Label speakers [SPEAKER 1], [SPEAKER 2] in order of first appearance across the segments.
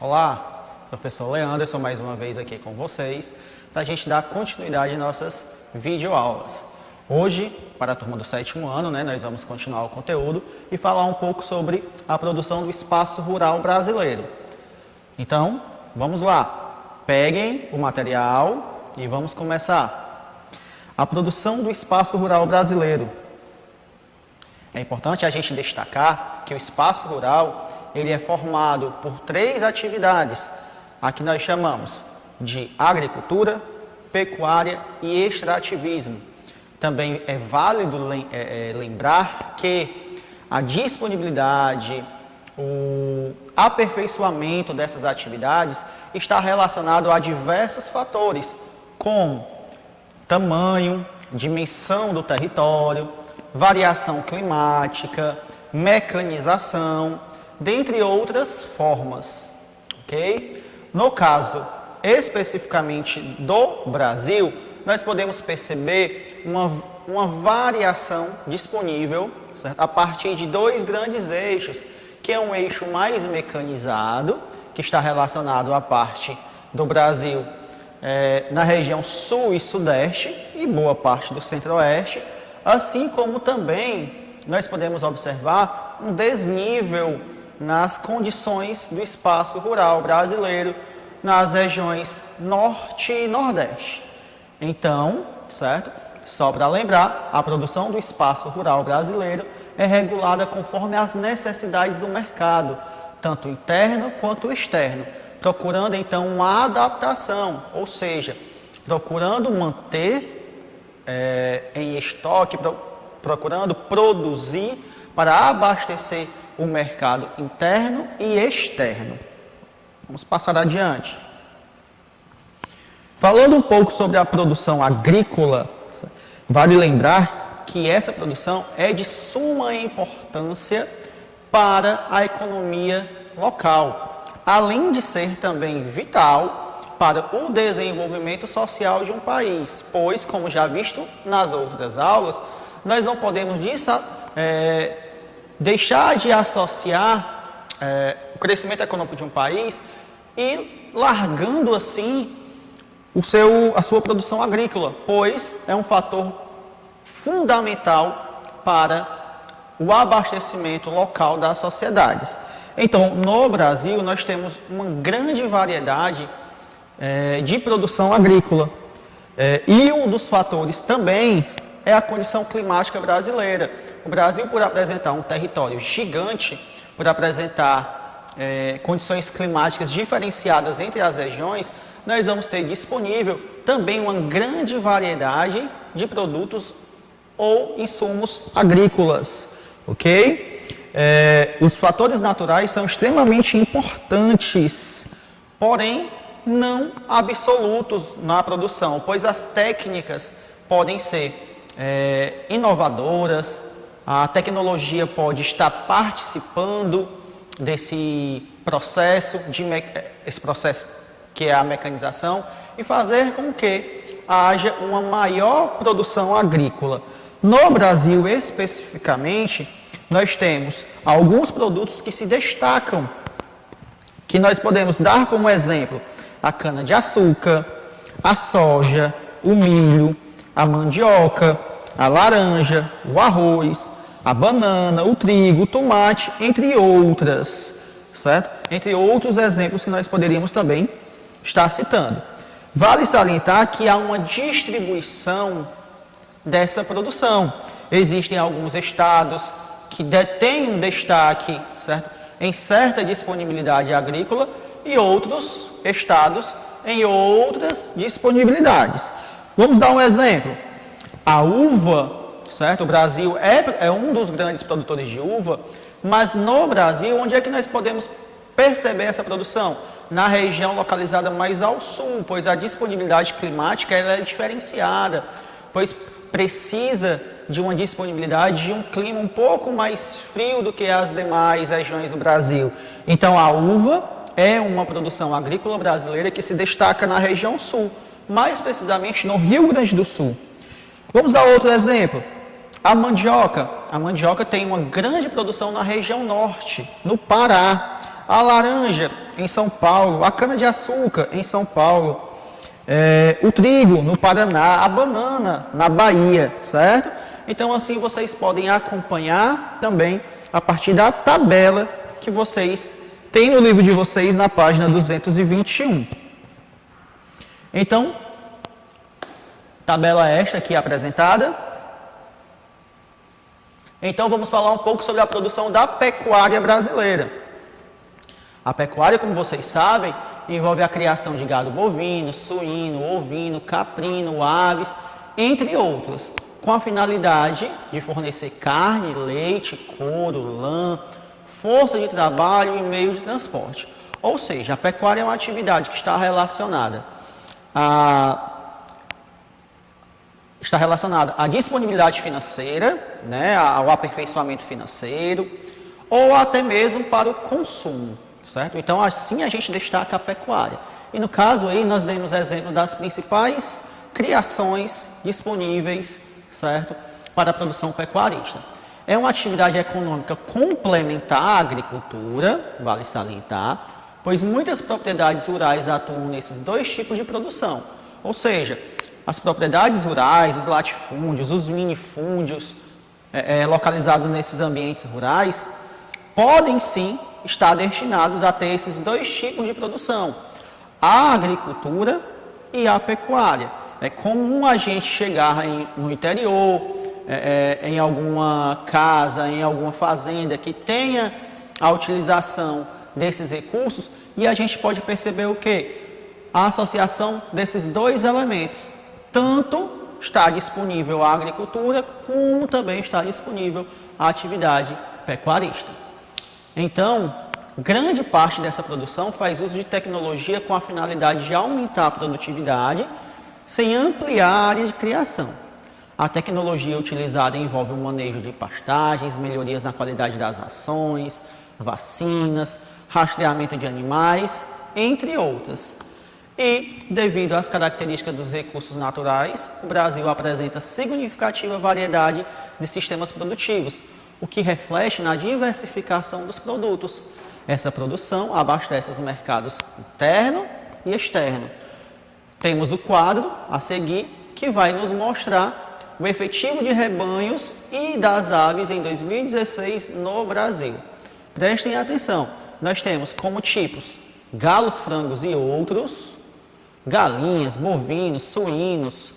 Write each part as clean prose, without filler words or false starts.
[SPEAKER 1] Olá, professor Leanderson, mais uma vez aqui com vocês, para a gente dar continuidade às nossas videoaulas. Hoje, para a turma do 7º ano, nós vamos continuar o conteúdo e falar um pouco sobre a produção do espaço rural brasileiro. Então, vamos lá. Peguem o material e vamos começar. A produção do espaço rural brasileiro. É importante a gente destacar que o espaço rural ele é formado por 3 atividades, a que nós chamamos de agricultura, pecuária e extrativismo. Também é válido lembrar que a disponibilidade, o aperfeiçoamento dessas atividades está relacionado a diversos fatores, como tamanho, dimensão do território, variação climática, mecanização, dentre outras formas, ok? No caso especificamente do Brasil, nós podemos perceber uma variação disponível, certo? A partir de 2 grandes eixos, que é um eixo mais mecanizado, que está relacionado à parte do Brasil na região sul e sudeste e boa parte do centro-oeste, assim como também nós podemos observar um desnível nas condições do espaço rural brasileiro nas regiões norte e nordeste. Então, certo? Só para lembrar, a produção do espaço rural brasileiro é regulada conforme as necessidades do mercado, tanto interno quanto externo, procurando então uma adaptação, ou seja, procurando manter em estoque, procurando produzir para abastecer o mercado interno e externo. Vamos passar adiante. Falando um pouco sobre a produção agrícola, vale lembrar que essa produção é de suma importância para a economia local, além de ser também vital para o desenvolvimento social de um país, pois, como já visto nas outras aulas, nós não podemos deixar de associar o crescimento econômico de um país e largando assim a sua produção agrícola, pois é um fator fundamental para o abastecimento local das sociedades. Então, no Brasil, nós temos uma grande variedade de produção agrícola. E um dos fatores também é a condição climática brasileira. O Brasil, por apresentar um território gigante, por apresentar condições climáticas diferenciadas entre as regiões, nós vamos ter disponível também uma grande variedade de produtos ou insumos agrícolas, ok? Os fatores naturais são extremamente importantes, porém não absolutos na produção, pois as técnicas podem ser inovadoras, a tecnologia pode estar participando desse processo, esse processo que é a mecanização, e fazer com que haja uma maior produção agrícola. No Brasil, especificamente, nós temos alguns produtos que se destacam, que nós podemos dar como exemplo a cana-de-açúcar, a soja, o milho, a mandioca, a laranja, o arroz, a banana, o trigo, o tomate, entre outras, certo? Entre outros exemplos que nós poderíamos também estar citando. Vale salientar que há uma distribuição dessa produção. Existem alguns estados que detêm um destaque, certo? Em certa disponibilidade agrícola e outros estados em outras disponibilidades. Vamos dar um exemplo. A uva, certo? O Brasil é um dos grandes produtores de uva, mas no Brasil, onde é que nós podemos perceber essa produção? Na região localizada mais ao sul, pois a disponibilidade climática ela é diferenciada, pois precisa de uma disponibilidade de um clima um pouco mais frio do que as demais regiões do Brasil. Então, a uva é uma produção agrícola brasileira que se destaca na região sul, mais precisamente no Rio Grande do Sul. Vamos dar outro exemplo. A mandioca. A mandioca tem uma grande produção na região norte, no Pará. a laranja em São Paulo, a cana-de-açúcar em São Paulo, o trigo no Paraná, a banana na Bahia, certo? Então, assim, vocês podem acompanhar também a partir da tabela que vocês têm no livro de vocês na página 221. Então, tabela esta aqui apresentada. Então, vamos falar um pouco sobre a produção da pecuária brasileira. A pecuária, como vocês sabem, envolve a criação de gado bovino, suíno, ovino, caprino, aves, entre outros, com a finalidade de fornecer carne, leite, couro, lã, força de trabalho e meio de transporte. Ou seja, a pecuária é uma atividade que está relacionada à disponibilidade financeira, né, ao aperfeiçoamento financeiro, ou até mesmo para o consumo, certo? Então, assim a gente destaca a pecuária. E no caso aí, nós demos exemplo das principais criações disponíveis, certo, para a produção pecuarista. É uma atividade econômica complementar à agricultura, vale salientar, pois muitas propriedades rurais atuam nesses dois tipos de produção. Ou seja, as propriedades rurais, os latifúndios, os minifúndios localizados nesses ambientes rurais, podem sim estar destinados a ter esses dois tipos de produção, a agricultura e a pecuária. É comum a gente chegar no interior, em alguma casa, em alguma fazenda que tenha a utilização desses recursos e a gente pode perceber o quê? A associação desses dois elementos. Tanto está disponível a agricultura, como também está disponível a atividade pecuarista. Então, grande parte dessa produção faz uso de tecnologia com a finalidade de aumentar a produtividade, sem ampliar a área de criação. A tecnologia utilizada envolve o manejo de pastagens, melhorias na qualidade das rações, vacinas, rastreamento de animais, entre outras. E, devido às características dos recursos naturais, o Brasil apresenta significativa variedade de sistemas produtivos, o que reflete na diversificação dos produtos. Essa produção abastece os mercados interno e externo. Temos o quadro a seguir, que vai nos mostrar o efetivo de rebanhos e das aves em 2016 no Brasil. Prestem atenção, nós temos como tipos galos, frangos e outros, galinhas, bovinos, suínos,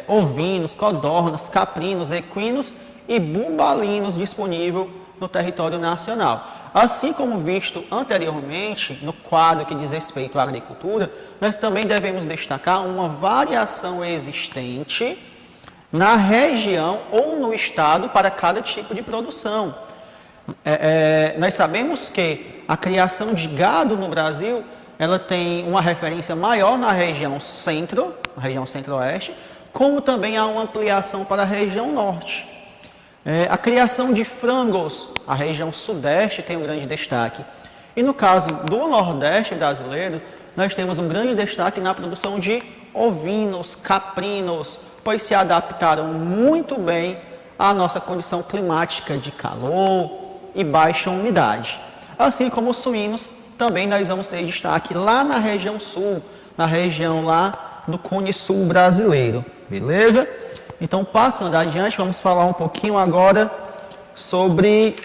[SPEAKER 1] ovinos, codornas, caprinos, equinos e bubalinos disponível no território nacional. Assim como visto anteriormente no quadro que diz respeito à agricultura, nós também devemos destacar uma variação existente na região ou no estado para cada tipo de produção. Nós sabemos que a criação de gado no Brasil ela tem uma referência maior na região centro, na região centro-oeste, como também há uma ampliação para a região norte. A criação de frangos, a região sudeste tem um grande destaque. E no caso do nordeste brasileiro, nós temos um grande destaque na produção de ovinos, caprinos, pois se adaptaram muito bem à nossa condição climática de calor e baixa umidade. Assim como os suínos, também nós vamos ter destaque lá na região sul, na região lá do Cone Sul brasileiro, beleza? Então, passando adiante, vamos falar um pouquinho agora sobre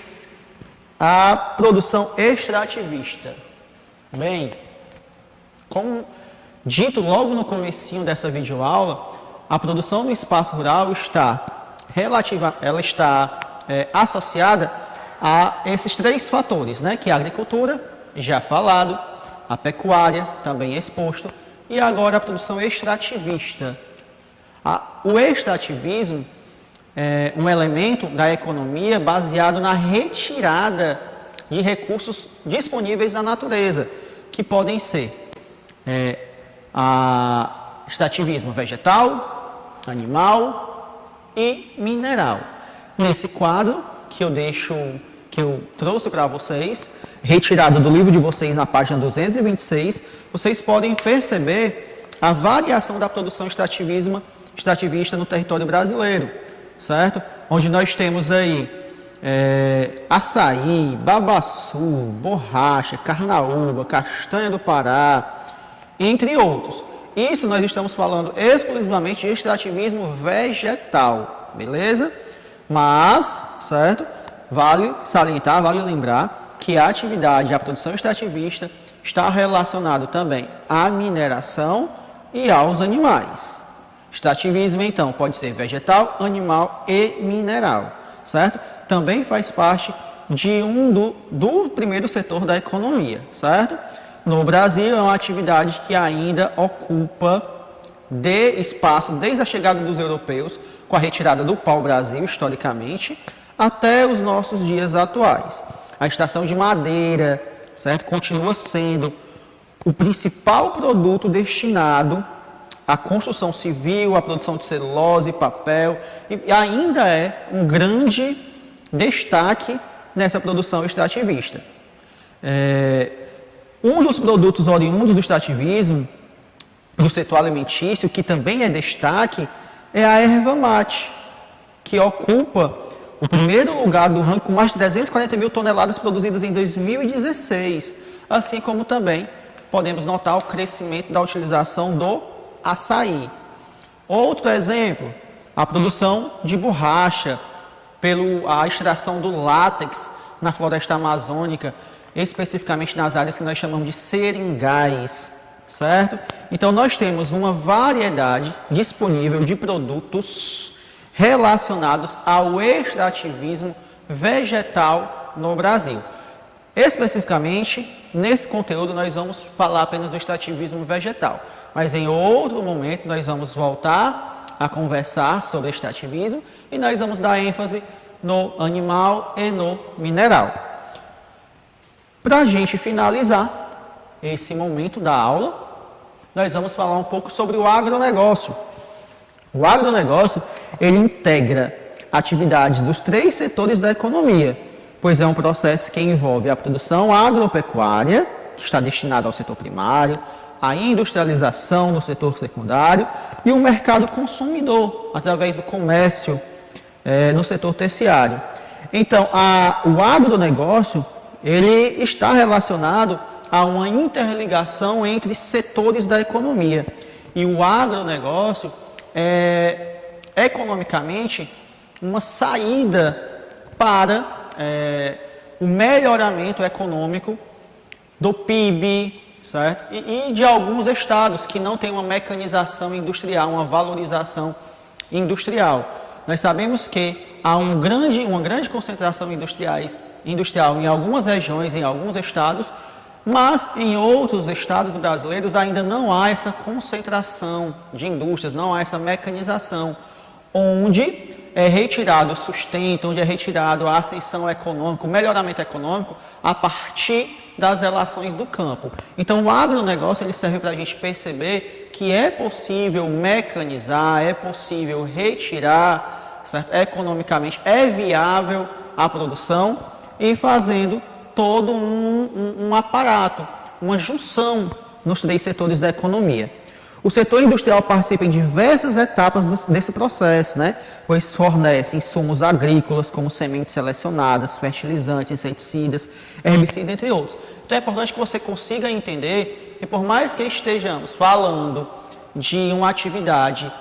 [SPEAKER 1] a produção extrativista. Bem, como dito logo no comecinho dessa videoaula, a produção no espaço rural está associada a esses três fatores, né? Que é a agricultura, já falado, a pecuária, também exposto, e agora a produção extrativista. O extrativismo é um elemento da economia baseado na retirada de recursos disponíveis na natureza, que podem ser extrativismo vegetal, animal e mineral. Nesse quadro que eu trouxe para vocês, retirado do livro de vocês na página 226, vocês podem perceber a variação da produção extrativista no território brasileiro, certo? Onde nós temos aí açaí, babaçu, borracha, carnaúba, castanha do Pará, entre outros. Isso nós estamos falando exclusivamente de extrativismo vegetal, beleza? Mas, certo? Vale salientar, vale lembrar que a atividade, a produção extrativista está relacionada também à mineração e aos animais. Extrativismo, então, pode ser vegetal, animal e mineral, certo? Também faz parte de do primeiro setor da economia, certo? No Brasil, é uma atividade que ainda ocupa espaço desde a chegada dos europeus, com a retirada do pau-brasil, historicamente, até os nossos dias atuais. A extração de madeira, certo? Continua sendo o principal produto destinado à construção civil, à produção de celulose, papel, e ainda é um grande destaque nessa produção extrativista. Um dos produtos oriundos do extrativismo, para o setor alimentício, que também é destaque, é a erva mate, que ocupa o primeiro lugar do ranking com mais de 340 mil toneladas produzidas em 2016, assim como também podemos notar o crescimento da utilização do açaí. Outro exemplo, a produção de borracha, a extração do látex na floresta amazônica, especificamente nas áreas que nós chamamos de seringais, certo? Então, nós temos uma variedade disponível de produtos relacionados ao extrativismo vegetal no Brasil. Especificamente, nesse conteúdo, nós vamos falar apenas do extrativismo vegetal, mas em outro momento nós vamos voltar a conversar sobre extrativismo e nós vamos dar ênfase no animal e no mineral. Para a gente finalizar esse momento da aula, nós vamos falar um pouco sobre o agronegócio. O agronegócio, ele integra atividades dos 3 setores da economia, pois é um processo que envolve a produção agropecuária, que está destinada ao setor primário, a industrialização no setor secundário e o mercado consumidor, através do comércio no setor terciário. Então, o agronegócio, ele está relacionado a uma interligação entre setores da economia. E o agronegócio é, economicamente, uma saída para o melhoramento econômico do PIB, certo? E de alguns estados que não têm uma mecanização industrial, uma valorização industrial. Nós sabemos que há uma grande concentração industrial em algumas regiões, em alguns estados, mas em outros estados brasileiros ainda não há essa concentração de indústrias, não há essa mecanização, onde é retirado o sustento, onde é retirado a ascensão econômica, o melhoramento econômico a partir das relações do campo. Então, o agronegócio ele serve para a gente perceber que é possível mecanizar, é possível retirar, certo? Economicamente, é viável a produção e fazendo todo um aparato, uma junção nos 3 setores da economia. O setor industrial participa em diversas etapas desse processo, né? Pois fornece insumos agrícolas, como sementes selecionadas, fertilizantes, inseticidas, herbicidas, entre outros. Então, é importante que você consiga entender, e por mais que estejamos falando de uma atividade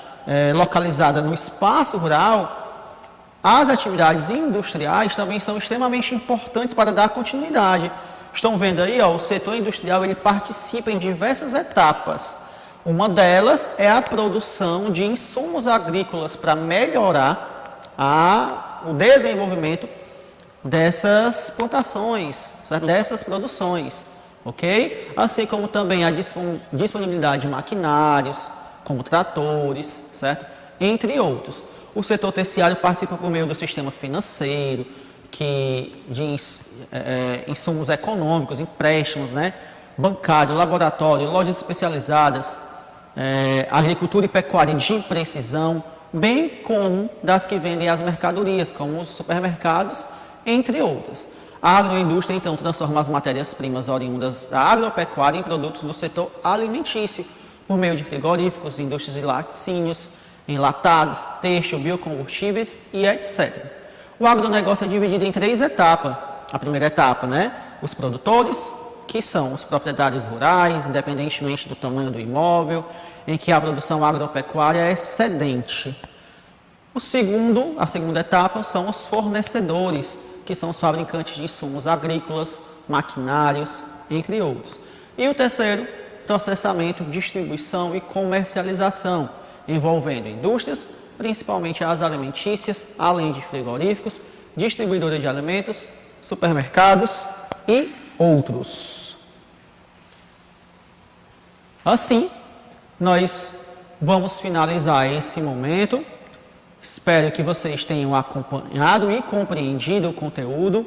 [SPEAKER 1] localizada no espaço rural, as atividades industriais também são extremamente importantes para dar continuidade. Estão vendo aí, ó, o setor industrial ele participa em diversas etapas. Uma delas é a produção de insumos agrícolas para melhorar o desenvolvimento dessas plantações, certo? Dessas produções, ok? Assim como também a disponibilidade de maquinários, como tratores, certo? Entre outros. O setor terciário participa por meio do sistema financeiro, de insumos econômicos, empréstimos, né? Bancário, laboratório, lojas especializadas, agricultura e pecuária de precisão, bem como das que vendem as mercadorias, como os supermercados, entre outras. A agroindústria, então, transforma as matérias-primas oriundas da agropecuária em produtos do setor alimentício, por meio de frigoríficos, indústrias de laticínios, enlatados, têxtil, biocombustíveis e etc. O agronegócio é dividido em 3 etapas. A primeira etapa, né? Os produtores, que são os proprietários rurais, independentemente do tamanho do imóvel, em que a produção agropecuária é excedente. A segunda etapa são os fornecedores, que são os fabricantes de insumos agrícolas, maquinários, entre outros. E o terceiro, processamento, distribuição e comercialização, envolvendo indústrias, principalmente as alimentícias, além de frigoríficos, distribuidores de alimentos, supermercados e outros. Assim, nós vamos finalizar esse momento. Espero que vocês tenham acompanhado e compreendido o conteúdo.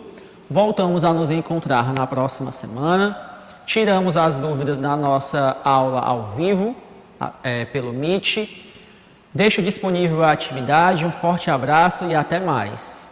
[SPEAKER 1] Voltamos a nos encontrar na próxima semana. Tiramos as dúvidas da nossa aula ao vivo, pelo Meet. Deixo disponível a atividade. Um forte abraço e até mais.